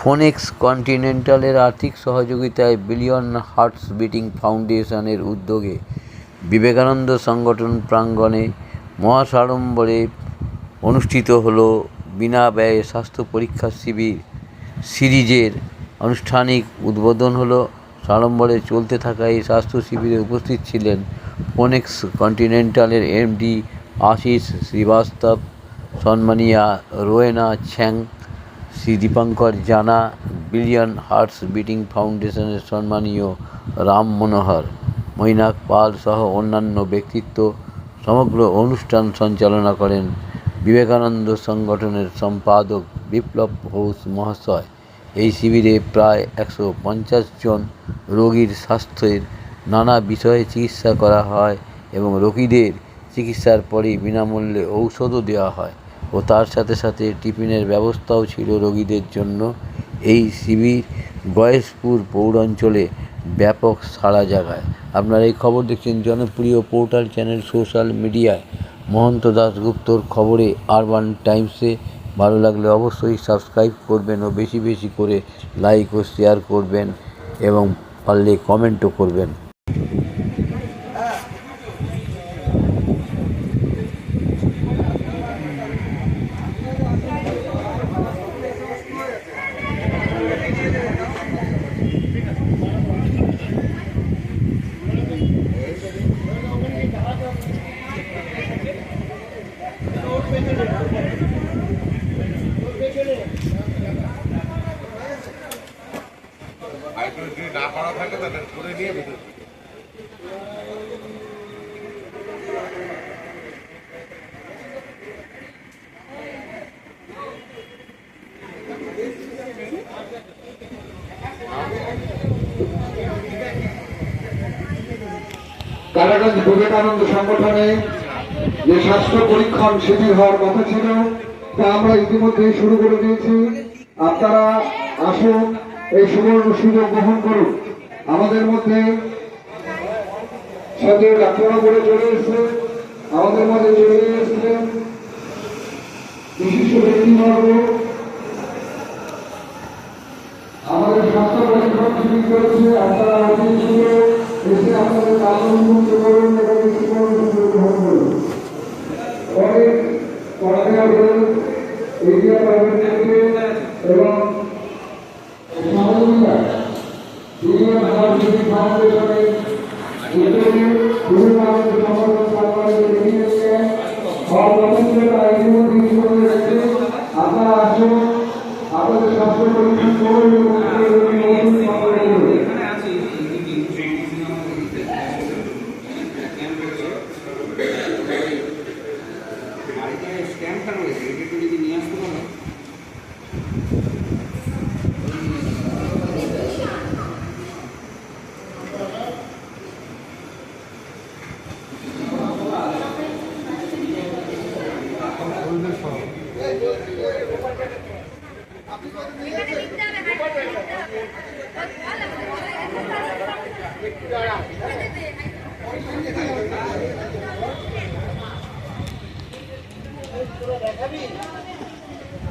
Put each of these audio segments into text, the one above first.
Phonics কন্টিনেন্টালের আর্থিক সহযোগিতায় billion hearts beating ফাউন্ডেশনের উদ্যোগে বিবেকানন্দ সংগঠন প্রাঙ্গণে মহাসাড়ম্বরে অনুষ্ঠিত হল বিনা ব্যয়ে স্বাস্থ্য পরীক্ষা শিবির সিরিজের আনুষ্ঠানিক উদ্বোধন হল। সাড়ম্বরে চলতে থাকা এই স্বাস্থ্য শিবিরে উপস্থিত ছিলেন ফোনেক্স কন্টিনেন্টালের এমডি আশিস শ্রীবাস্তব, সম্মানীয়া রোয়েনা ছ্যাং, শ্রী দীপঙ্কর জানা, বিলিয়ন হার্টস বিটিং ফাউন্ডেশনের সম্মানীয় রাম মনোহর, মৈনাক পাল সহ অন্যান্য ব্যক্তিত্ব। সমগ্র অনুষ্ঠান সঞ্চালনা করেন বিবেকানন্দ সংগঠনের সম্পাদক বিপ্লব ঘোষ মহাশয়। এই শিবিরে প্রায় 150 জন রোগীর স্বাস্থ্যের নানা বিষয়ে চিকিৎসা করা হয় এবং রোগীদের চিকিৎসার পরেই বিনামূল্যে ঔষধও দেওয়া হয় ও তার সাথে সাথে টিফিনের ব্যবস্থাও ছিল রোগীদের জন্য। এই শিবির গয়েশপুর পৌরাঞ্চলে ব্যাপক সাড়া জাগায়। আপনারা এই খবর দেখছেন জনপ্রিয় পোর্টাল চ্যানেল সোশ্যাল মিডিয়ায় মহন্ত দাশগুপ্তর খবরে আরবান টাইমসে। ভালো লাগলে অবশ্যই সাবস্ক্রাইব করবেন ও বেশি বেশি করে লাইক ও শেয়ার করবেন এবং পারলে কমেন্টও করবেন। না করা থাকে তাদের করে নিয়ে ভিতরে কারাগঞ্জ বিবেকানন্দ সংগঠনে যে স্বাস্থ্য পরীক্ষণ শিবির হওয়ার কথা ছিল তা আমরা ইতিমধ্যেই শুরু করে দিয়েছি। আপনারা আসুন, এই সুবর্ণ সুযোগ গ্রহণ করুন। আমাদের মধ্যে সদর ডাক্তাররা বলে চলে এসছে, আমাদের মধ্যে চলে এসছিলেন বিশিষ্ট ব্যক্তিবর্গ। আমাদের স্বাস্থ্য পরীক্ষণ শিবির করেছে, আপনারা অতি সুযোগ এসে আপনাদের কাজ উন্মুক্ত করুন এবং এই সুবর্ণ সুযোগ গ্রহণ করুন। অনেক পড়াশোনা করুন এরিয়া এবং আপনারা আসুন, আপনাদের স্বাস্থ্য পরীক্ষা করুন।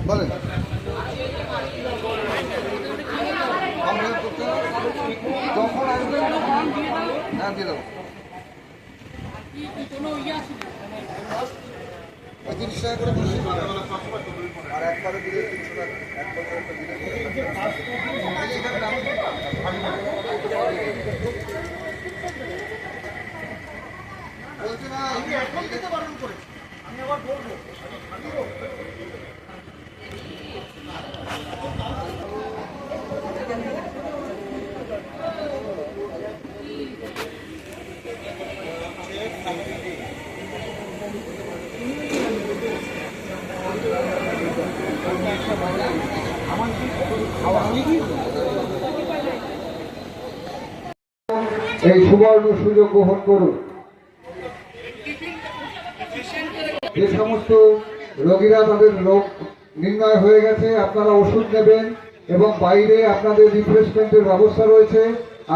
বলেন যখন আসবেন হ্যাঁ দিয়ে দেবো 35 টাকা করে বসে আর একবারে দিলে 300 টাকা একবারে একটা দিলে বলছি না আমি এখন দিতে বারণ করে আমি আবার বলবো এই সুবর্ণ সুযোগ গ্রহণ করুন। যে সমস্ত রোগীরা তাদের রোগ নির্ণয় হয়ে গেছে আপনারা ওষুধ নেবেন এবং বাইরে আপনাদের রিফ্রেশমেন্টের ব্যবস্থা রয়েছে,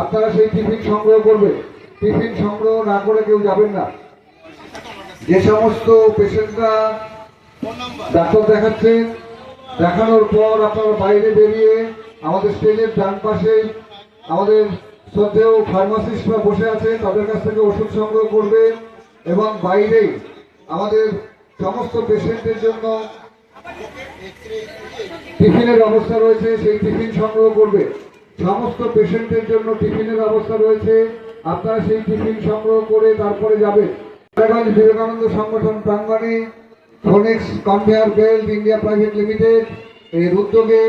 আপনারা সেই টিফিন সংগ্রহ করবেন। টিফিন সংগ্রহ না করে কেউ যাবেন না। যে সমস্ত পেশেন্টরা ডাক্তার দেখাচ্ছেন, দেখানোর পর আপনারা বাইরে বেরিয়ে আমাদের স্টেজের ডান পাশে আমাদের শ্রদ্ধেয় ফার্মাসিস্টরা বসে আছে, তাদের কাছ থেকে ওষুধ সংগ্রহ করবে এবং বাইরে আমাদের সমস্ত পেশেন্টের জন্য টিফিনের ব্যবস্থা রয়েছে, সেই টিফিন সংগ্রহ করবে। সমস্ত পেশেন্টের জন্য টিফিনের ব্যবস্থা রয়েছে, আপনারা সেই টিফিন সংগ্রহ করে তারপরে যাবেন। বিবেকানন্দ সংগঠন প্রাঙ্গণে Phoenix conveyor belt India private limited এর উদ্যোগে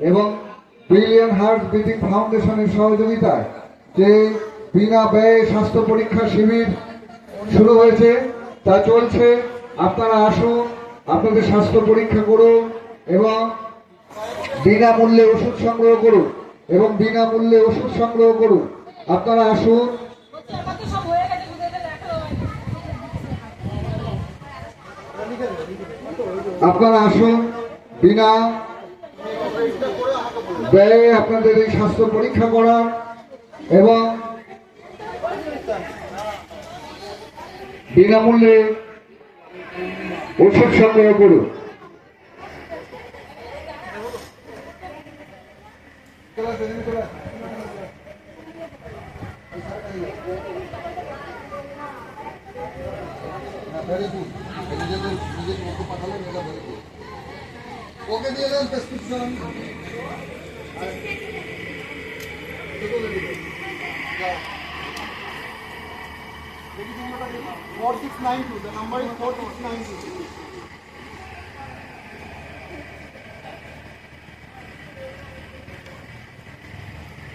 এবং বিলিয়ন হার্ট বিটিং ফাউন্ডেশনের সহযোগিতায় যে বিনা ব্যয়ে স্বাস্থ্য পরীক্ষা শিবির শুরু হয়েছে, তা চলছে। আপনারা আসুন, আপনাদের স্বাস্থ্য পরীক্ষা করুন এবং বিনামূল্যে ওষুধ সংগ্রহ করুন আপনারা আসুন। বিনা ব্যয়ে আপনাদের এই স্বাস্থ্য পরীক্ষা করার এবং বিনামূল্যে ওষুধ সংগ্রহ করুন। ওকে দিয়ে দেন প্রেসক্রিপশন। 4692, the number is 4692.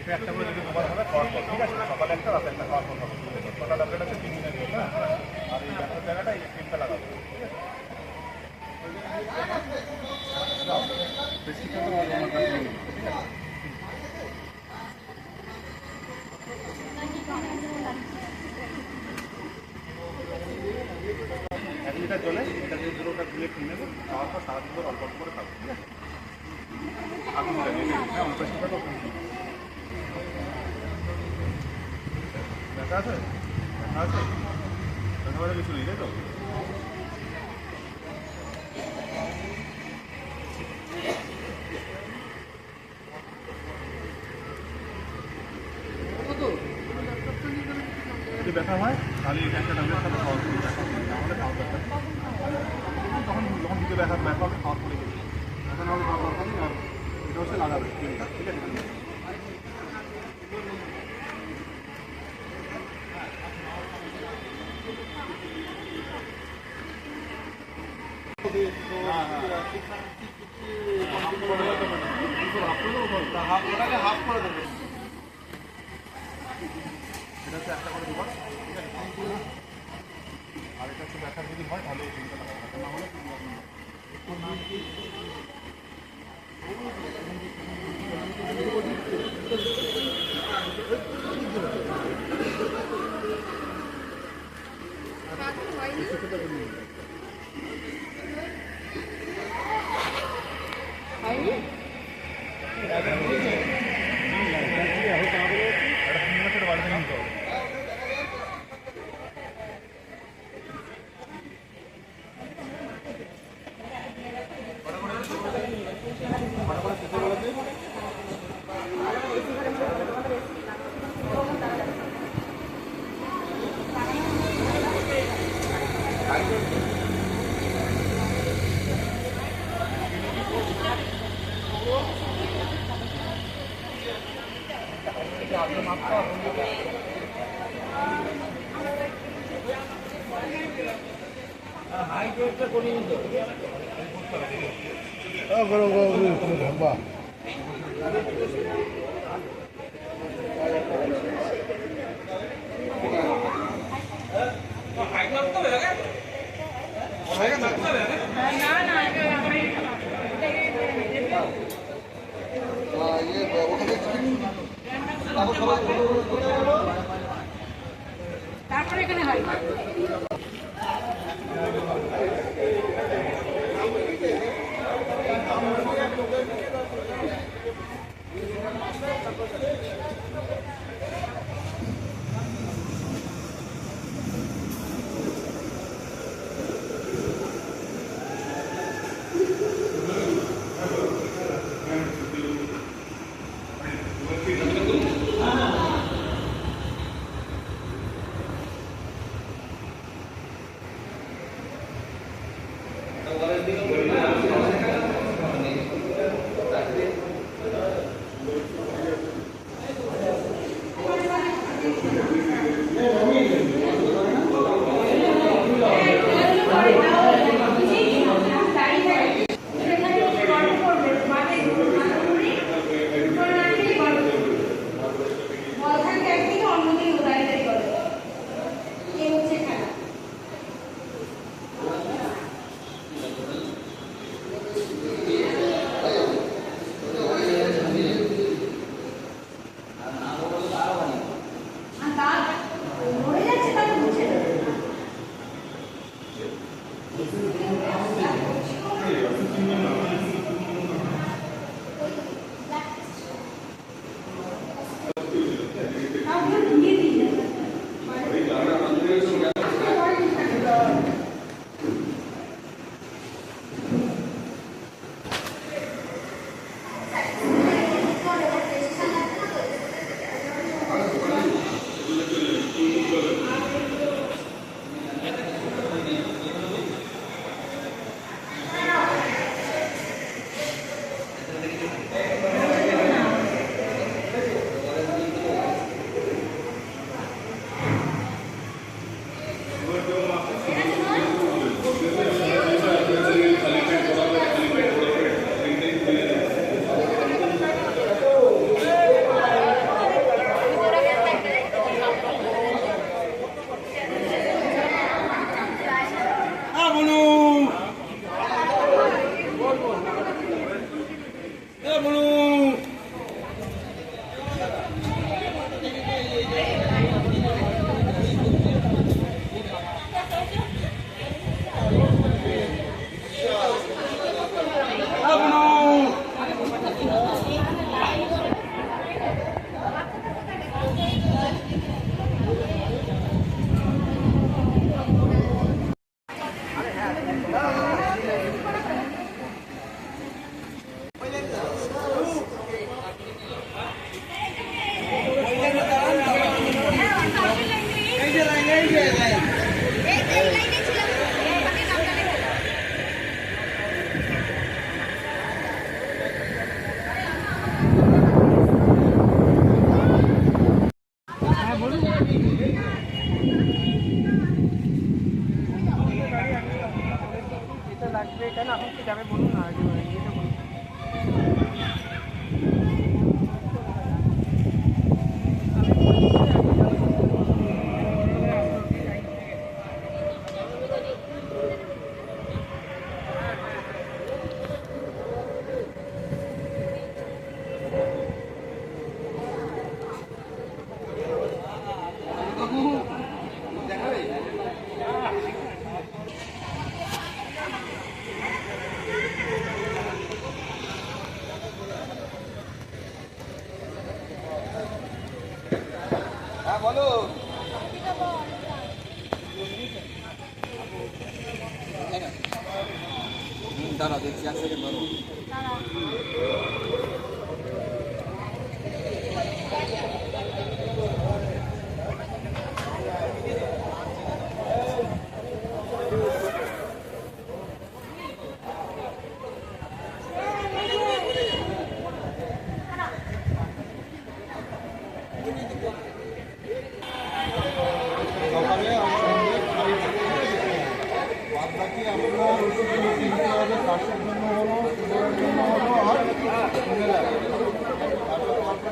এটা একটা করে যদি তোমার হবে খাওয়ার পর, ঠিক আছে? সকালে একটা রাতে একটা খাওয়ার পর হবে। টোটাল আপডেট আছে 3 দিনের জন্য, হ্যাঁ? আর এই ডাক্তার জায়গাটা এই স্ক্রিনটা লাগাবো, ঠিক আছে? প্রেসক্রিপশন তো আমার কাছে নেই, ঠিক আছে? এক লিটার জলে এটা দিয়ে দুটোটা গুলে খেয়ে নেবো, খাওয়ার পর সারাদিন ধরে অল্প অল্প করে খাবো, ঠিক আছে? আগুন লাগিয়ে নেবো, হ্যাঁ? অল্প একটু খাবো। ব্যথা আছে? ব্যথা আছে? ব্যথা ব্যথা কিছু নেই, তাই তো? যদি ব্যথা হয় তাহলে এটা একটা ট্যাবলেট খাবে, খাওয়ার পরে ব্যথা হবে, নাহলে খাওয়ার দরকার নেই। তখন যদি ব্যথা হবে খাওয়ার পরে খেতে, ব্যথা না হলে খাওয়ার দরকার নেই। আর এটা হচ্ছে লাগাবে ক্রিমটা, ঠিক আছে? হাফ করে দেবে, এটা হচ্ছে একটা করে দেবো, ঠিক আছে? আর এটা হচ্ছে ব্যথা যদি হয় তাহলে এই চিন্তা ব্যথা না হলে তারপরে এখানে হয়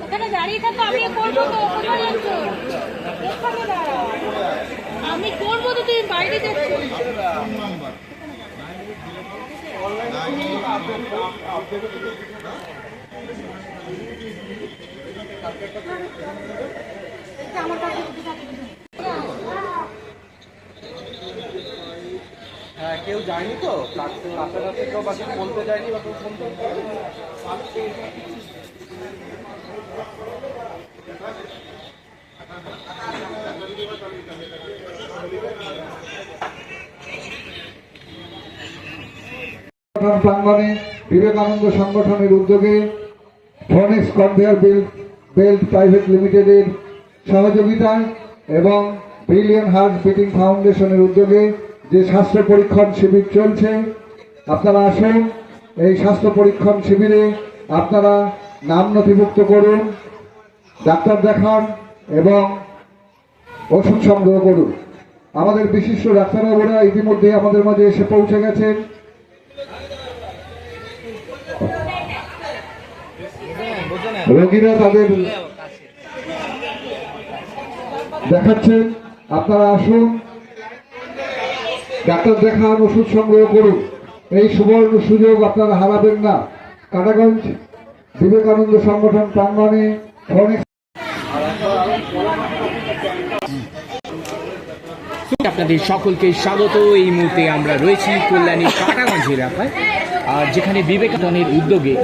ওখানে দাঁড়িয়ে থাকো, আমি করবো তো। কোথায় যাচ্ছ? ওখানে দাঁড়াও। আমি করবো তো, তুমি বাইরে যাচ্ছ। আমার কাছে হ্যাঁ, কেউ যায়নি তো কাছাকাছি কেউ বাকি বলতে যায়নি বা কেউ ফোন করতে প্রাঙ্গণে বিবেকানন্দ সংগঠনের উদ্যোগে ফোনিক্স কনভেয়ার বেল্ট প্রাইভেট লিমিটেডের সহযোগিতায় এবং ব্রিলিয়ান হার্ট বিটিং ফাউন্ডেশনের উদ্যোগে যে স্বাস্থ্য পরীক্ষণ শিবির চলছে, আপনারা আসুন। এই স্বাস্থ্য পরীক্ষণ শিবিরে আপনারা নাম নথিভুক্ত করুন, ডাক্তার দেখান এবং ওষুধ সংগ্রহ করুন। আমাদের বিশিষ্ট ডাক্তারবাবুরা ইতিমধ্যে আমাদের মাঝে এসে পৌঁছে গেছেন। রোগীরা তাদের দেখাচ্ছেন, আপনারা আসুন, ডাক্তার দেখান, ওষুধ সংগ্রহ করুন। এই সুবর্ণ সুযোগ আপনারা হারাবেন না। কাটাগঞ্জ বিবেকানন্দ সংগঠন প্রাঙ্গণে ফোনিক্স আপনাদের সকলকে স্বাগত। এই মুহূর্তে আমরা রয়েছি কল্যাণী কাটাগঞ্জ এলাকায়, আর যেখানে বিবেকানন্দের উদ্যোগে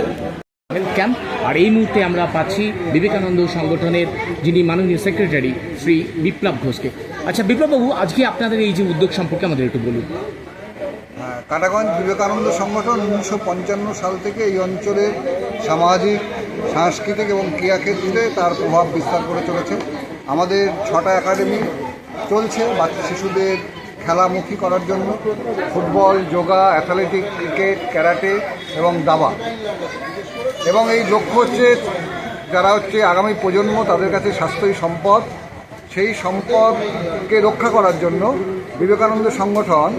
হেলথ ক্যাম্প। আর এই মুহূর্তে আমরা পাচ্ছি বিবেকানন্দ সংগঠনের যিনি মাননীয় সেক্রেটারি শ্রী বিপ্লব ঘোষকে। আচ্ছা বিপ্লববাবু, আজকে আপনাদের এই যে উদ্যোগ সম্পর্কে আমাদের একটু বলুন। কাটাগঞ্জ বিবেকানন্দ সংগঠন 1955 সাল থেকে এই অঞ্চলের সামাজিক, সাংস্কৃতিক এবং ক্রীড়াক্ষেত্রে তার প্রভাব বিস্তার করে চলেছে। আমাদের 6টা একাডেমি চলছে বাচ্চা শিশুদের খেলামুখী করার জন্য। Football, yoga, athletic, cricket, karate এবং দাবা। এবং এই লক্ষ্য হচ্ছে যারা আগামী প্রজন্ম, তাদের কাছে স্বাস্থ্যই সম্পদ। সেই সম্পদকে রক্ষা করার জন্য বিবেকানন্দ সংগঠন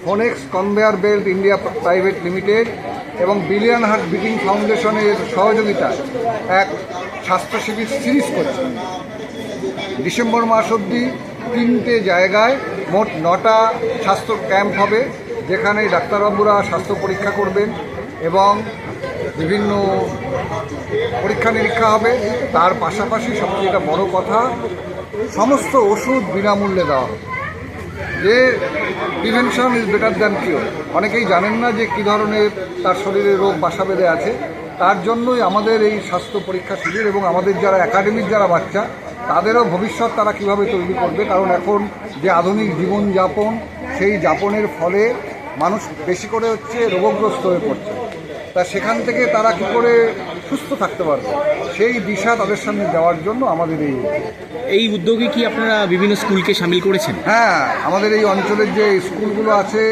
Phoenix conveyor belt India private limited এবং ব্রিলিয়ান হার্ট বিটিং ফাউন্ডেশনের সহযোগিতায় এক স্বাস্থ্য শিবির সিরিজ করছে। ডিসেম্বর মাস অবধি 3টে জায়গায় মোট 9টা স্বাস্থ্য ক্যাম্প হবে, যেখানে ডাক্তারবাবুরা স্বাস্থ্য পরীক্ষা করবেন এবং বিভিন্ন পরীক্ষা নিরীক্ষা হবে। তার পাশাপাশি সবচেয়ে একটা বড় কথা, সমস্ত ওষুধ বিনামূল্যে দেওয়া হবে। যে prevention is better than cure. অনেকেই জানেন না যে কী ধরনের তার শরীরে রোগ বাসা বেঁধে আছে। তার জন্যই আমাদের এই স্বাস্থ্য পরীক্ষা শিবির এবং আমাদের যারা একাডেমির যারা বাচ্চা, তাদেরও ভবিষ্যৎ তারা কিভাবে তৈরি করবে। কারণ এখন যে আধুনিক জীবনযাপন, সেই যাপনের ফলে মানুষ বেশি করে রোগগ্রস্ত হয়ে পড়ছে। তা সেখান থেকে তারা কী করে সুস্থ থাকতে পারবে, সেই দিশা তাদের সামনে দেওয়ার জন্য আমাদের এই উদ্যোগে কি আপনারা বিভিন্ন স্কুলকে সামিল করেছেন? হ্যাঁ, আমাদের এই অঞ্চলের যে স্কুলগুলো আছে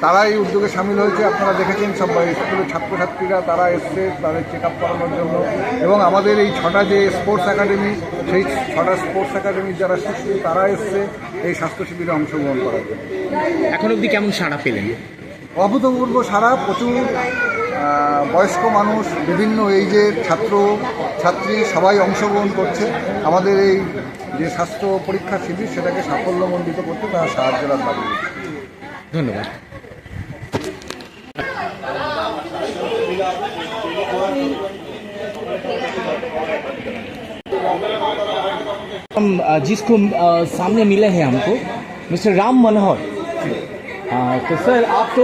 তারা এই উদ্যোগে সামিল হয়েছে। আপনারা দেখেছেন সবাই স্কুলের ছাত্রছাত্রীরা তারা এসছে তাদের চেক আপ করানোর জন্য। এবং আমাদের এই 6টা যে স্পোর্টস একাডেমি, সেই 6টা স্পোর্টস একাডেমির যারা শিশু তারা এসছে এই স্বাস্থ্য শিবিরে অংশগ্রহণ করার জন্য। এখন অবধি কেমন সাড়া পেলেন? অভূতপূর্ব সারা। প্রচুর বয়স্ক মানুষ, বিভিন্ন এইজের ছাত্র ছাত্রী সবাই অংশগ্রহণ করছে। আমাদের এই যে স্বাস্থ্য পরীক্ষা শিবির সেটাকে সাফল্যমণ্ডিত করতে তারা সাহায্যের হাত বাড়িয়ে দিচ্ছে। ধন্যবাদ। जिसको सामने मिले हैं हमको मिस्टर राम मनोहर। तो सर आप तो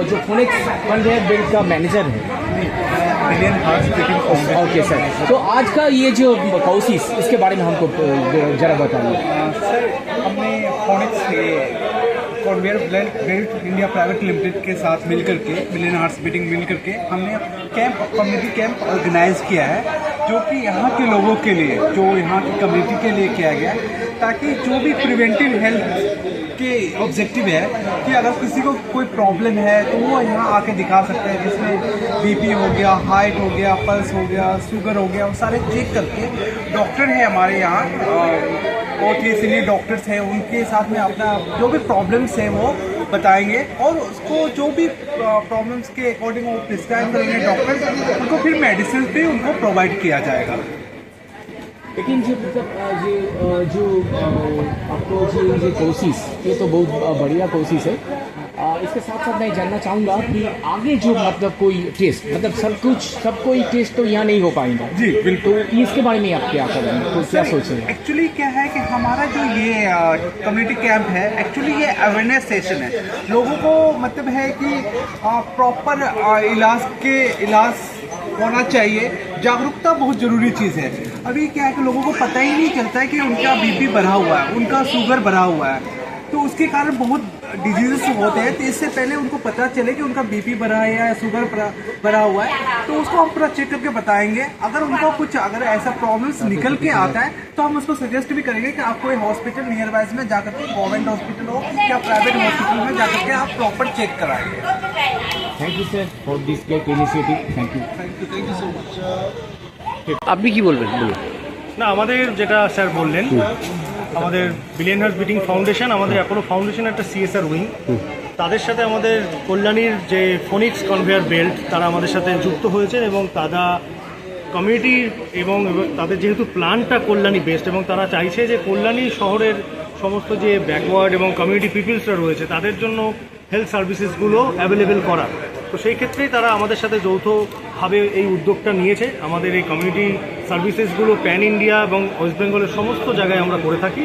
जो फोनिक्स कन्वेयर बेल्ट का मैनेजर है, billion hearts beating foundation. Okay sir, तो आज का ये जो कोर्सेस, इसके बारे में हमको जरा बताइए। सर, हमने phoenix conveyor belt India private limited के साथ मिलकर के बिलियन हार्ट्स बीटिंग मिलकर के हमने कम्युनिटी कैंप ऑर्गेनाइज किया है, जो कि यहाँ के लोगों के लिए, जो यहाँ की कम्युनिटी के लिए किया गया, ताकि जो भी प्रिवेंटिव हेल्थ के ऑब्जेक्टिव है कि अगर किसी को कोई प्रॉब्लम है तो वो यहाँ आके दिखा सकते हैं, जिसमें बीपी हो गया, हाइट हो गया, पल्स हो गया, शुगर हो गया, वो सारे चेक करके डॉक्टर है हमारे यहाँ बहुत ही सीनियर डॉक्टर्स हैं, उनके साथ में अपना जो भी प्रॉब्लम्स हैं वो बताएंगे और उसको जो भी प्रॉब्लम्स के अकॉर्डिंग वो प्रिस्क्राइब करेंगे डॉक्टर, उनको फिर मेडिसिन भी उनको प्रोवाइड किया जाएगा। लेकिन जो मतलब जो आपको जो कोर्सेस, ये तो बहुत बढ़िया कोर्सेस है। इसके साथ साथ मैं जानना चाहूँगा कि आगे जो मतलब कोई टेस्ट, मतलब सब कोई टेस्ट तो यहाँ नहीं हो पाएगा जी बिल्कुल, तो इसके बारे में आप क्या करेंगे, तो क्या सोचेंगे? एक्चुअली क्या है कि हमारा जो ये कम्युनिटी कैंप है, एक्चुअली ये अवेयरनेस सेशन है। लोगों को मतलब है कि प्रॉपर इलाज होना चाहिए, जागरूकता बहुत ज़रूरी चीज़ है। अभी क्या है कि लोगों को पता ही नहीं चलता है कि उनका बीपी बढ़ा हुआ है, उनका शुगर बढ़ा हुआ है, तो उसके कारण बहुत डिजीज़ होते हैं। तो इससे पहले उनको पता चले कि उनका बीपी बढ़ा है या शुगर बढ़ा हुआ है, तो उसको हम पूरा चेक करके बताएंगे। अगर उनको अगर ऐसा प्रॉब्लम्स निकल के आता है तो हम उसको सजेस्ट भी करेंगे कि आप कोई हॉस्पिटल नियर बाइज में जाकर के, गवर्नमेंट हॉस्पिटल हो या प्राइवेट हॉस्पिटल में जाकर के आप प्रॉपर चेक कराएंगे। Thank you sir for this great initiative. Thank you so much. আপনি কি বলবেন বলুন। না, আমাদের যেটা স্যার বললেন, আমাদের বিলিয়ন হার্টস বিটিং ফাউন্ডেশন, আমাদের অ্যাপোলো ফাউন্ডেশন একটা সিএসআর উইং, তাদের সাথে আমাদের কল্যাণীর যে ফোনিক্স কনভেয়ার বেল্ট, তারা আমাদের সাথে যুক্ত হয়েছে এবং তারা কমিউনিটি এবং তাদের যেহেতু প্ল্যানটা কল্যাণী বেসড এবং তারা চাইছে যে কল্যাণী শহরের সমস্ত যে ব্যাকওয়ার্ড এবং কমিউনিটি পিপলসরা রয়েছে তাদের জন্য হেলথ সার্ভিসেসগুলো অ্যাভেলেবেল করা। তো সেই ক্ষেত্রেই তারা আমাদের সাথে যৌথভাবে এই উদ্যোগটা নিয়েছে। আমাদের এই কমিউনিটি সার্ভিসেসগুলো প্যান ইন্ডিয়া এবং ওয়েস্ট বেঙ্গলের সমস্ত জায়গায় আমরা করে থাকি।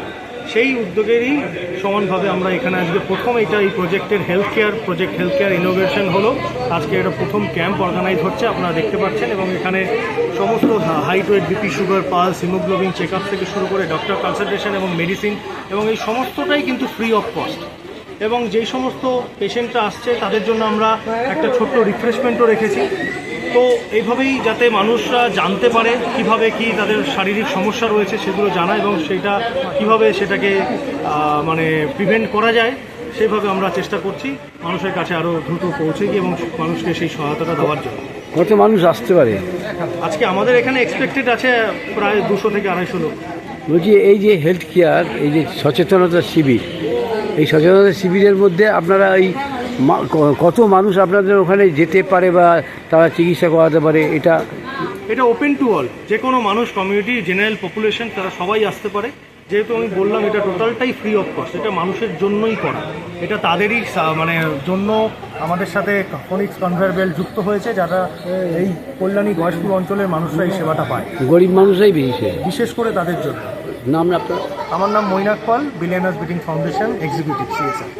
সেই উদ্যোগেরই সমানভাবে আমরা এখানে আজকে প্রথম এই প্রজেক্টের হেলথ কেয়ার ইনোভেশন হলো। আজকে এটা প্রথম ক্যাম্প অর্গানাইজ হচ্ছে, আপনারা দেখতে পাচ্ছেন, এবং এখানে সমস্ত height weight, BP, sugar, pulse, haemoglobin check up থেকে শুরু করে ডক্টর কনসালটেশন এবং মেডিসিন, এবং এই সমস্তটাই কিন্তু ফ্রি অফ কস্ট। এবং যেই সমস্ত পেশেন্টরা আসছে তাদের জন্য আমরা একটা ছোট্ট রিফ্রেশমেন্টও রেখেছি। তো এইভাবেই যাতে মানুষরা জানতে পারে কিভাবে কি তাদের শারীরিক সমস্যা রয়েছে সেগুলো জানা, এবং সেটা কিভাবে সেটাকে মানে প্রিভেন্ট করা যায়, সেইভাবে আমরা চেষ্টা করছি মানুষের কাছে আরও দ্রুত পৌঁছে গিয়ে এবং মানুষকে সেই সহায়তাটা দেওয়ার জন্য। কত মানুষ আসতে পারে আজকে আমাদের এখানে এক্সপেক্টেড আছে প্রায় 200 থেকে 250 লোক। বলছি এই যে হেলথ কেয়ার, এই যে সচেতনতা শিবির, এই সচেতনতা শিবিরের মধ্যে আপনারা এই কত মানুষ আপনাদের ওখানে যেতে পারে বা তারা চিকিৎসা করাতে পারে? এটা ওপেন টু অল, যে কোনো মানুষ, কমিউনিটি, জেনারেল পপুলেশন, তারা সবাই আসতে পারে। যেহেতু আমি বললাম এটা টোটালটাই ফ্রি অফ কস্ট, এটা মানুষের জন্যই করা, এটা তাদেরই মানে জন্য আমাদের সাথে ফোনিক্স কনভেয়ার বেল্ট যুক্ত হয়েছে, যারা এই কল্যাণী গয়েশপুর অঞ্চলের মানুষরা এই সেবাটা পায়, গরিব মানুষরাই বিশেষ করে তাদের জন্য। নাম আপনার? আমার নাম Mainak Pal, billion hearts beating foundation executive CSR.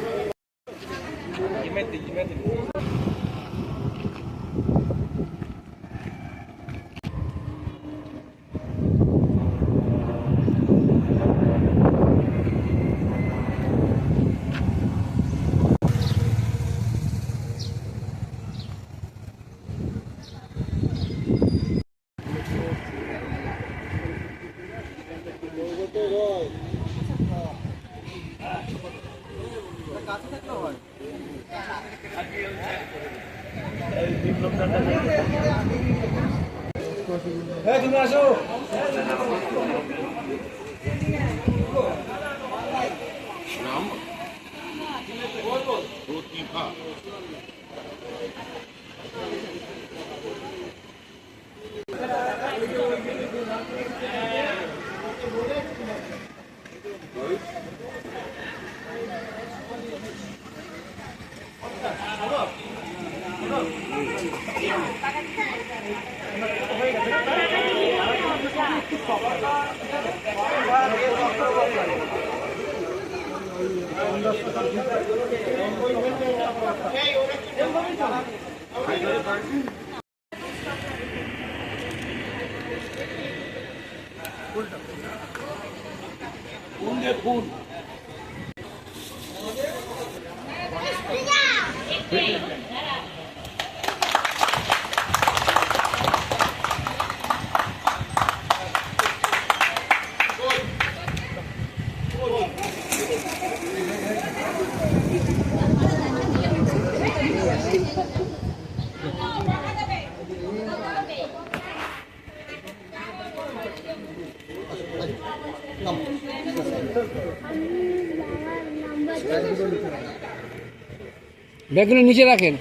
ব্যাগগুলো নিচে রাখেন।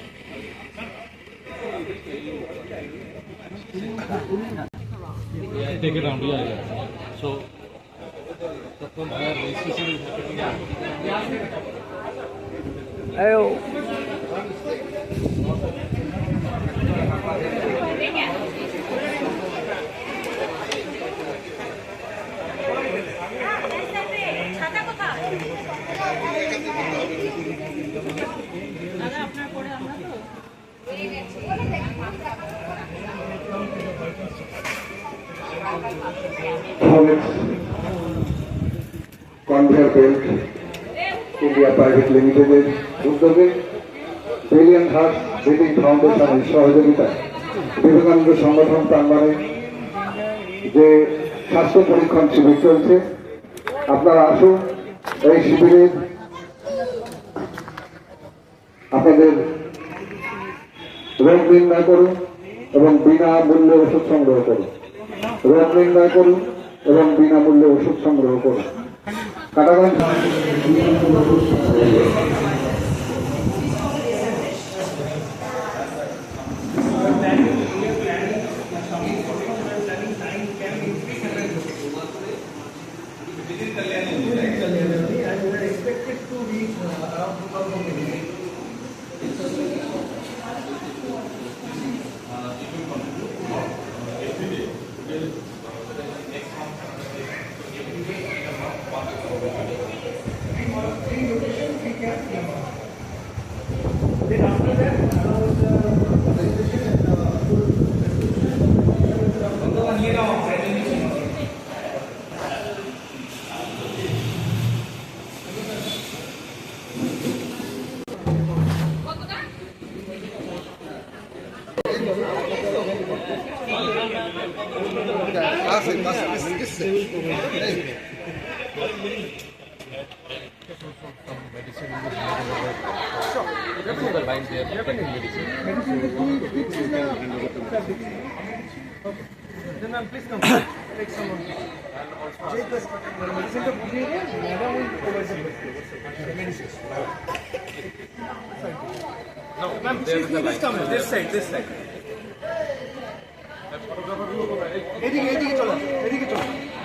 ছাতা কোথায়? দাদা আপনার পরে আমরা তো কনভেয়ার বেল্ট ইন্ডিয়া প্রাইভেট লিমিটেডের উদ্যোগে ব্রিলিয়ান্ট হার্টস বিটিং ফাউন্ডেশনের সহযোগিতায় বিবেকানন্দ সংগঠন প্রাঙ্গণে যে স্বাস্থ্য পরীক্ষণ শিবির চলছে, আপনারা আসুন এই শিবিরে আপনাদের রোগ নির্ণয় করুন এবং বিনামূল্যে ওষুধ সংগ্রহ করুন। রোগ নির্ণয় করুন এবং বিনামূল্যে ওষুধ সংগ্রহ করুন। কাটাগঞ্জ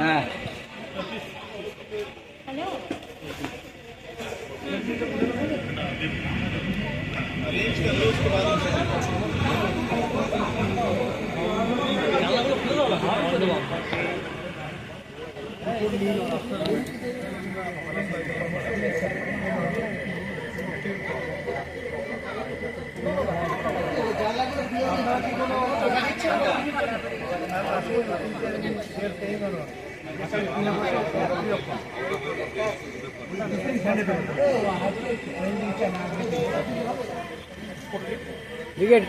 হ্যাঁ, Brigade.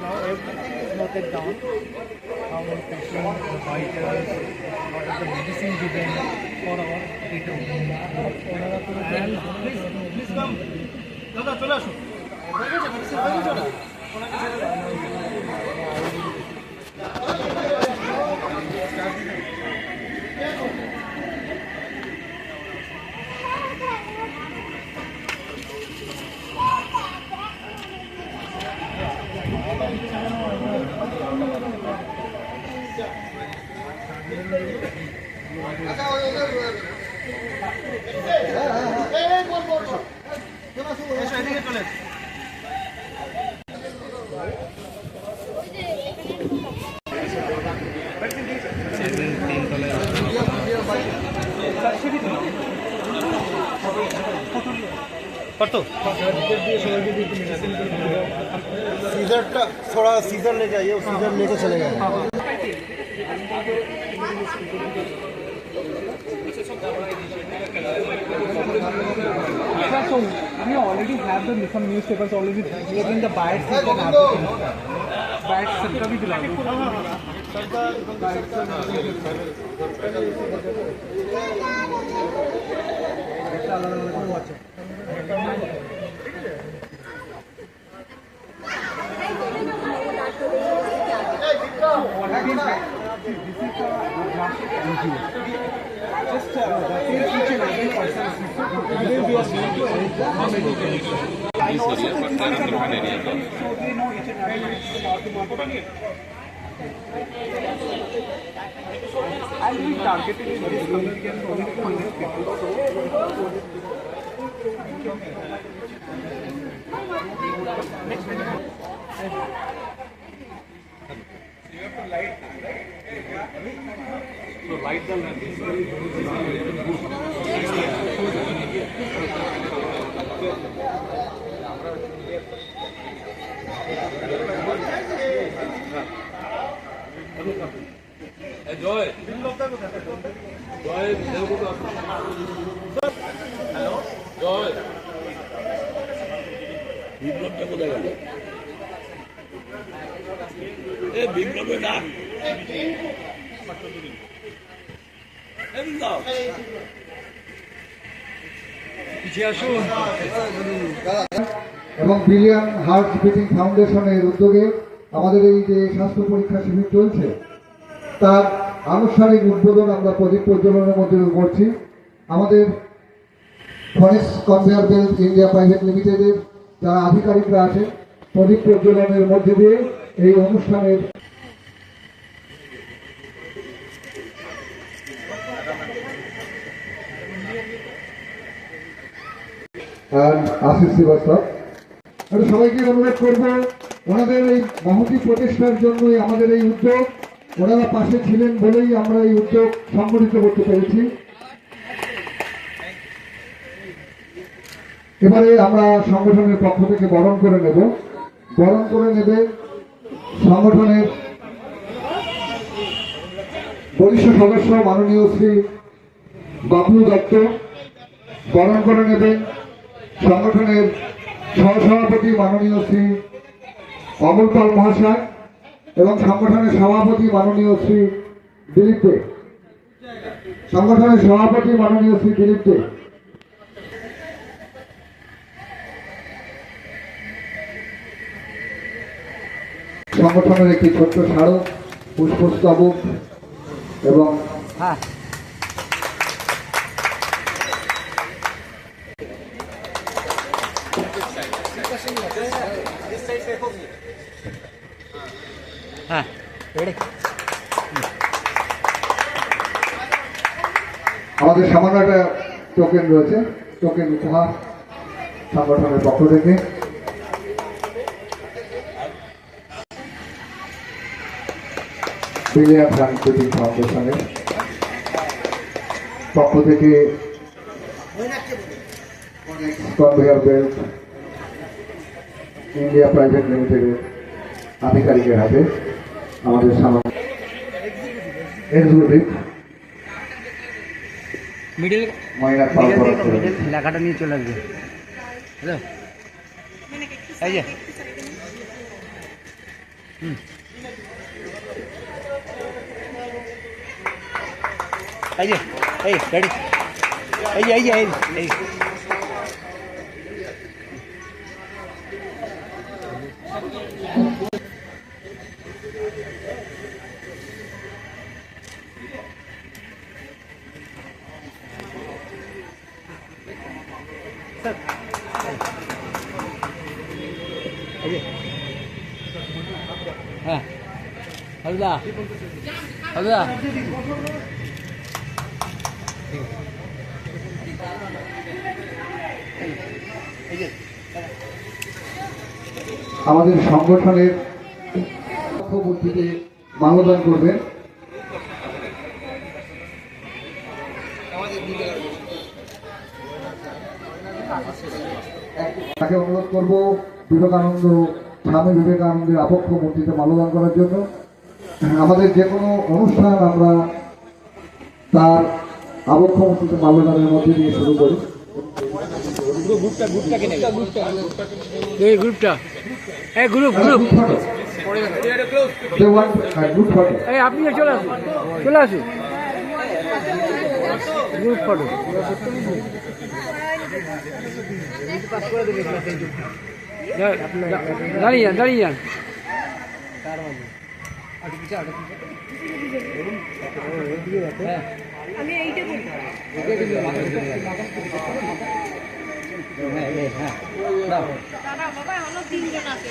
Now everything is noted down. How many patients, the vitals, what are the medicine given for our treatment. And please come. দাদা চলে আসুন। सीजर थोड़ा सीजर ले जाइए, सीजर लेके चले गए। So we already have some newspapers already in the bites you can have bites सबका भी दिला दो Just each and every person within their I know also that this is a non area, so they know each and every I'll be targeted in this community and only 200 people. You have to light, right? So light the lamp. Joy Joy hello Joy বিপ্লবটা কোথায় গেল এ বিপ্লবের ডাক পিছিয়ে আসুন এবং billion heart beating ফাউন্ডেশনের উদ্যোগে আমাদের এই যে স্বাস্থ্য পরীক্ষা শিবির চলছে তার আনুষ্ঠানিক উদ্বোধন আমরা প্রদীপ প্রজ্বলনের মধ্যে করছি। আমাদের forest conveyor belt India private লিমিটেডের যারা আধিকারিকরা আছেন প্রদীপ প্রজ্বলনের মধ্যে দিয়ে এই অনুষ্ঠানের আশিস শ্রীবাস্তব আমি সবাইকে অনুরোধ করব ওনাদের এই মহতি প্রচেষ্টার জন্যই আমাদের এই উদ্যোগ, ওনারা পাশে ছিলেন বলেই আমরা এই উদ্যোগ সংগঠিত করতে পেরেছি। এবারে আমরা সংগঠনের পক্ষ থেকে বরণ করে নেবে সংগঠনের বরিষ্ঠ সদস্য মাননীয় শ্রী বাবলু দত্ত, বরণ করে নেবেন সংগঠনের সহসভাপতি মাননীয় শ্রী অমল পাল মহাশয় এবং সংগঠনের সভাপতি মাননীয় শ্রী দিলীপ দে। সংগঠনের সভাপতি মাননীয় শ্রী দিলীপ দে। সংগঠনের একটি ছোট্ট স্মারক, পুষ্পস্তবক এবং আমাদের সামান্য একটা টোকেন রয়েছে, টোকেন উপহার সংগঠনের পক্ষ থেকে। বিলিয়ন হার্ট বিটিং ফাউন্ডেশনের পক্ষ থেকে কনভেয়ার বেল্ট ইন্ডিয়া প্রাইভেট লিমিটেডের আধিকারিকের হাতে আমাদের সামান্য এক্সিকিউটিভ মিডল ময়না লেখাটা নিয়ে চলে আসবে। হ্যালো এই যে এই যে এই রেডি এই যে এই যে এই হ্যাঁ হালদা হালদা আমাদের সংগঠনের বুদ্ধিতে মানবদান করবেন। তাকে অনুরোধ করব বিবেকানন্দ, স্বামী বিবেকানন্দের আবক্ষ মূর্তিতে মাল্যদান করার জন্য। আমাদের যে কোনো অনুষ্ঠান আমরা তার আবক্ষমূর্তিতে মাল্যদানের মধ্যে দিয়ে শুরু করি। এই গ্রুপটা এই গ্রুপ গ্রুপ এই আপনি চলে আসুন গ্রুপ ফটো দাঁড়িয়ে যান আমি এইটা দাদা বাবা হলো 3 জন আছে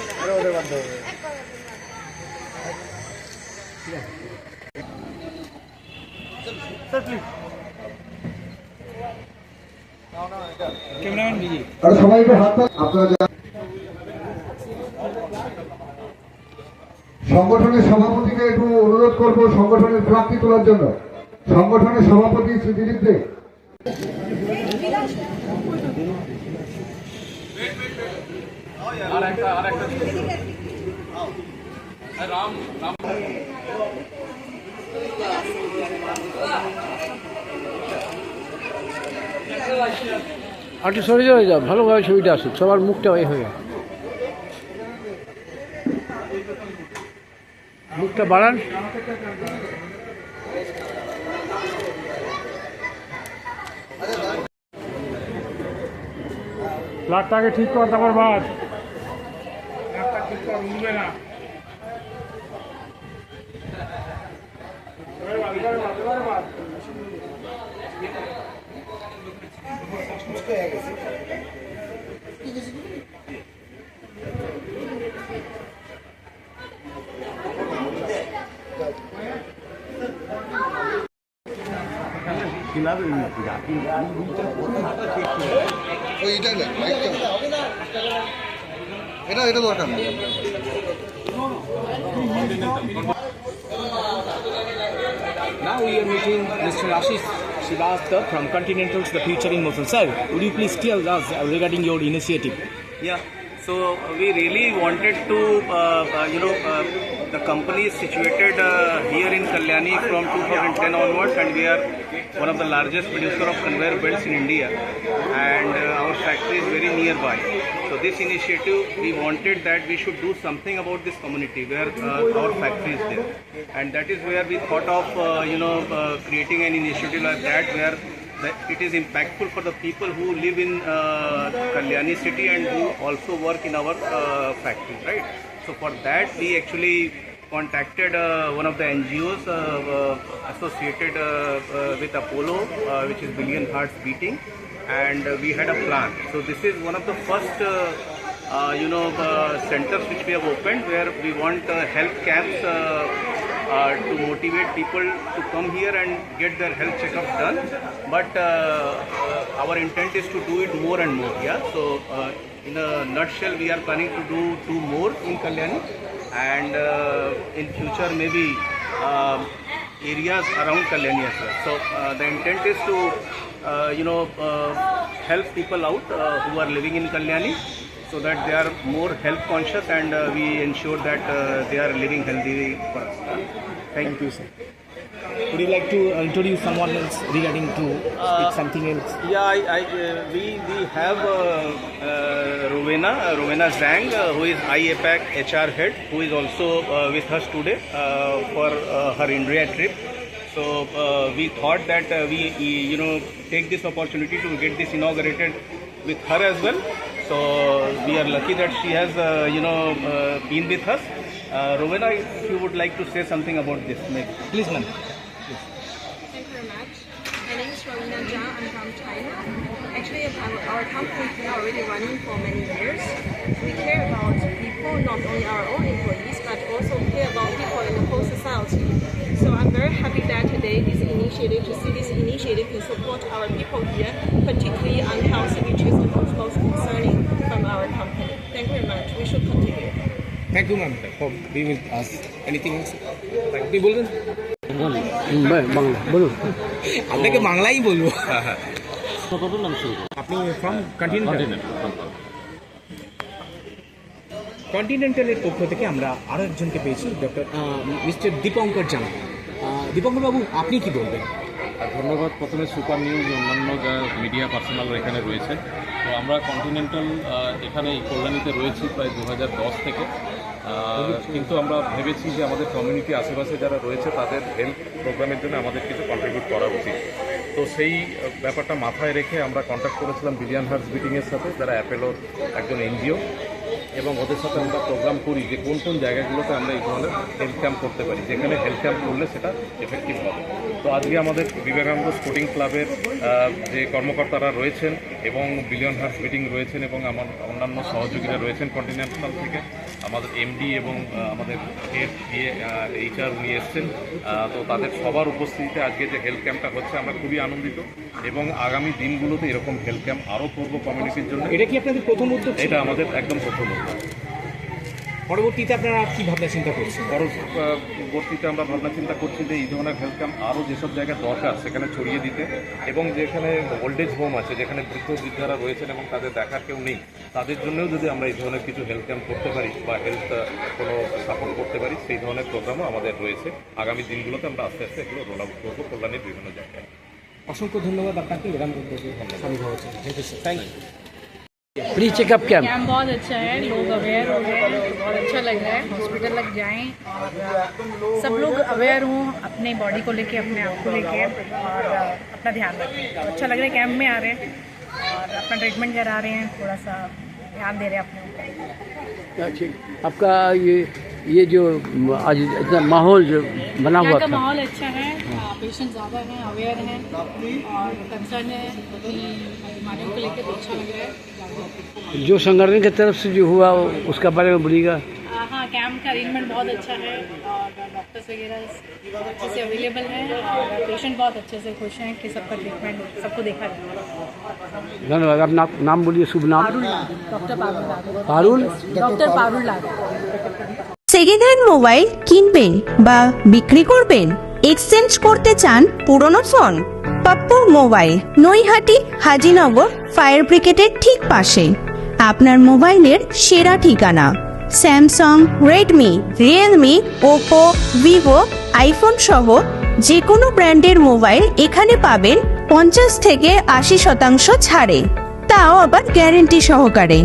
আর সবাই একটু হাত আপনারা সংগঠনের সভাপতিকে একটু অনুরোধ করবো সংগঠনের প্রাপ্তি তোলার জন্য। সংগঠনের সভাপতি শ্রী দিলীপ দে। একটু সরে চলে যাও, ভালোভাবে ছবিটা আসুক, সবার মুখটা হয়ে মুখটা বাড়ান। ফ্ল্যাটটাকে ঠিক কর, তারপর বাদ। এটা দরকার নেই। Now we are meeting Mr. Ashish Srivastava from Continental The Future in Motion. Sir, would you please tell us regarding your initiative? Yeah, so we really wanted to, the company is situated here in Kalyani from 2010 onwards, and we are one of the largest producer of conveyor belts in India, and our factory is very nearby. So this initiative, we wanted that we should do something about this community where our factory is there, and that is where we thought of, creating an initiative like that where it is impactful for the people who live in Kalyani city and who also work in our factory, right? So for that we actually contacted one of the NGOs associated with Apollo, which is Billion Hearts Beating, and we had a plan. So this is one of the first centers which we have opened where we want health camps to motivate people to come here and get their health checkups done. But our intent is to do it more and more. Yeah. So in a nutshell, we are planning to do 2 more in Kalyani, and in future maybe areas around Kalyani as well. So the intent is to help people out who are living in Kalyani, so that they are more health conscious, and we ensure that they are living healthy for us. Thank you, sir. Would you like to introduce someone else regarding to speak something else? Yeah, we have Rowena Zhang, who is IAPAC HR head, who is also with us today for her India trip. So we thought that we take this opportunity to get this inaugurated with her as well. So we are lucky that she has been with us. Rowena, if you would like to say something about this, maybe. Please, ma'am. Thank you very much. My name is Rowena Zhang. I'm from China. Actually, our company is already running for many years. We care about people, not only our own employees, but also care about people in the whole society. So I'm very happy that today to see this initiative can support our people here, particularly on health, which is the most concerning from our company. Thank you very much. We should continue. Thank you, ma'am, for being with us. Anything else? আপনি বলবেন? বাংলা বলুন। আপনাকে বাংলাই বলবো। আপনি from continental. কন্টিনেন্টালের পক্ষ থেকে আমরা আরও একজনকে পেয়েছি ডক্টর মিস্টার দীপঙ্কর জানা। দীপঙ্কর বাবু, আপনি কি বলবেন? ধন্যবাদ প্রথমে সুপার নিউজ অন্যান্য যা মিডিয়া পার্সোনাল এখানে রয়েছে। তো আমরা কন্টিনেন্টাল এখানে এই কল্যাণীতে রয়েছি প্রায় 2010 থেকে, কিন্তু আমরা ভেবেছি যে আমাদের কমিউনিটি আশেপাশে যারা রয়েছে তাদের হেলথ প্রোগ্রামের জন্য আমাদের কিছু কন্ট্রিবিউট করা উচিত। তো সেই ব্যাপারটা মাথায় রেখে আমরা কন্ট্যাক্ট করেছিলাম বিলিয়ন হার্টস বিটিংয়ের সাথে, যারা অ্যাপেলোর একজন এনজিও, এবং ওদের সাথে আমরা প্রোগ্রাম করি যে কোন কোন জায়গাগুলোতে আমরা এই ধরনের হেলথ ক্যাম্প করতে পারি, যেখানে হেলথ ক্যাম্প করলে সেটা এফেক্টিভ হবে। তো আজকে আমাদের বিবেকানন্দ স্পোর্টিং ক্লাবের যে কর্মকর্তারা রয়েছেন এবং বিলিয়ন হার্টস বিটিং রয়েছেন এবং আমার অন্যান্য সহযোগীরা রয়েছেন কন্টিনেন্টাল থেকে, আমাদের এমডি এবং আমাদের হেড HR উনি এসছেন। তো তাদের সবার উপস্থিতিতে আজকে যে হেলথ ক্যাম্পটা হচ্ছে আমরা খুবই আনন্দিত, এবং আগামী দিনগুলোতে এরকম হেলথ ক্যাম্প আরও করবো কমিউনিটির জন্য। এটা কি আপনাদের প্রথম উদ্যোগ? এটা আমাদের একদম প্রথম উদ্যোগ। পরবর্তীতে আপনারা কী ভাবনা চিন্তা করছেন? পরবর্তীতে আমরা ভাবনা চিন্তা করছি যে এই ধরনের হেলথ ক্যাম্প আরও যেসব জায়গায় দরকার সেখানে ছড়িয়ে দিতে, এবং যেখানে ওল্ড এজ হোম আছে, যেখানে বৃদ্ধরা রয়েছেন এবং তাদের দেখার কেউ নেই, তাদের জন্যও যদি আমরা এই ধরনের কিছু হেলথ ক্যাম্প করতে পারি বা হেলথ কোনো সাপোর্ট করতে পারি, সেই ধরনের প্রোগ্রামও আমাদের রয়েছে। আগামী দিনগুলোতে আমরা আস্তে আস্তে এগুলো রোল আউট করবো কল্যাণের বিভিন্ন জায়গায়। অসংখ্য ধন্যবাদ আপনাকে এরকম উদ্যোগে সামিল হওয়ার জন্য। Thank you. Free checkup camp camp बहुत अच्छा है, लोग अवेयर हो गए, बहुत अच्छा लग रहा है। हॉस्पिटल लग जाएं और सब लोग अवेयर हों अपने बॉडी को लेके, अपने आप को लेके, और अपना ध्यान रखें। तो अच्छा लग रहा है, कैंप में आ रहे हैं और अपना ट्रीटमेंट करा रहे हैं, थोड़ा सा ध्यान दे रहे हैं अपने ऊपर। ठीक, आपका ये जो आज इतना माहौल जो बना हुआ यहाँ का था, माहौल अच्छा है, पेशेंट ज़्यादा हैं, अवेयर हैं और कंसर्न है अपनी बीमारियों को लेकर, तो अच्छा लग रहा है। जो संगठन की तरफ से जो हुआ उसका बारे में बोलिएगा। हाँ, कैंप का अरेंजमेंट बहुत अच्छा है और डॉक्टर्स वगैरह अच्छे से अवेलेबल हैं और पेशेंट बहुत अच्छे से खुश हैं कि सबका ट्रीटमेंट सबको देखा जाए। धन्यवाद। आप नाम बोलिए, शुभ नाम? डॉक्टर पारुल। डॉक्टर पारुल लागा। সেকেন্ড হ্যান্ড মোবাইল কিনবেন বা বিক্রি করবেন, এক্সচেঞ্জ করতে চান পুরনো phone? Pappu mobile, Naihati Hazinagar fire ব্রিগেডের ঠিক পাশে আপনার মোবাইলের সেরা ঠিকানা। Samsung, Redmi, Realme, Oppo, Vivo, iPhone সহ যে কোনো ব্র্যান্ডের মোবাইল এখানে পাবেন 50 থেকে 80% ছাড়ে, তাও আবার গ্যারেন্টি সহকারে।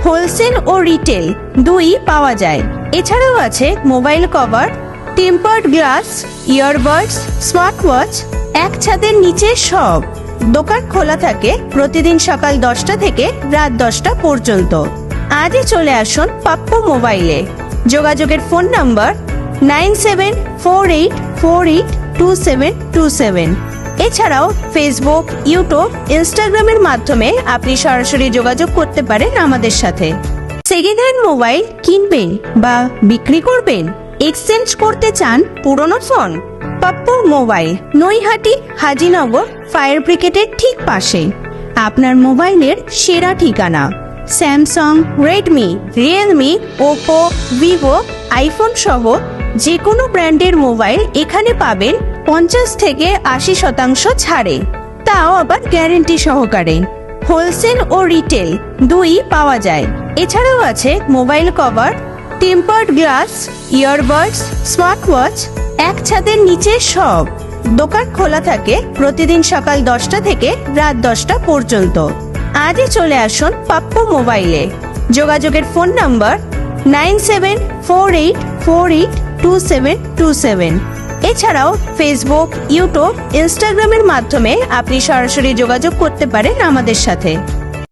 হোলসেল ও রিটেল দুই পাওয়া যায়। এছাড়াও আছে mobile cover, tempered glass, earbuds, smart watch, এক ছাদের নিচে সব। দোকান খোলা থাকে প্রতিদিন সকাল 10টা থেকে রাত 10টা পর্যন্ত। আজই চলে আসুন পাপ্পু মোবাইলে। যোগাযোগের ফোন নাম্বার 9748482727। এছাড়াও ফেসবুক, ইউটিউব, ইনস্টাগ্রামের মাধ্যমে আপনি সরাসরি যোগাযোগ করতে পারেন আমাদের সাথে। সেকেন্ড হ্যান্ড মোবাইল কিনবেন বা বিক্রি করবেন, এক্সচেঞ্জ করতে চান পুরনো phone? Pappu mobile, Naihati Hazinagar fire ব্রিগেডের ঠিক পাশে আপনার মোবাইলের সেরা ঠিকানা। Samsung, Redmi, Realme, Oppo, Vivo, iPhone সহ যে কোনো ব্র্যান্ডের মোবাইল এখানে পাবেন 50 থেকে 80% ছাড়ে, তাও আবার গ্যারেন্টি সহকারে। হোলসেল ও রিটেল দুই পাওয়া যায়। এছাড়াও আছে mobile cover, tempered glass, earbuds, smart watch, এক ছাদের নিচে সব। দোকান খোলা থাকে প্রতিদিন সকাল 10টা থেকে রাত 10টা পর্যন্ত। আজই চলে আসুন পাপ্পু মোবাইলে। যোগাযোগের ফোন নাম্বার 9748482727। এছাড়াও ফেসবুক, ইউটিউব, ইনস্টাগ্রামের মাধ্যমে আপনি সরাসরি যোগাযোগ করতে পারেন আমাদের সাথে।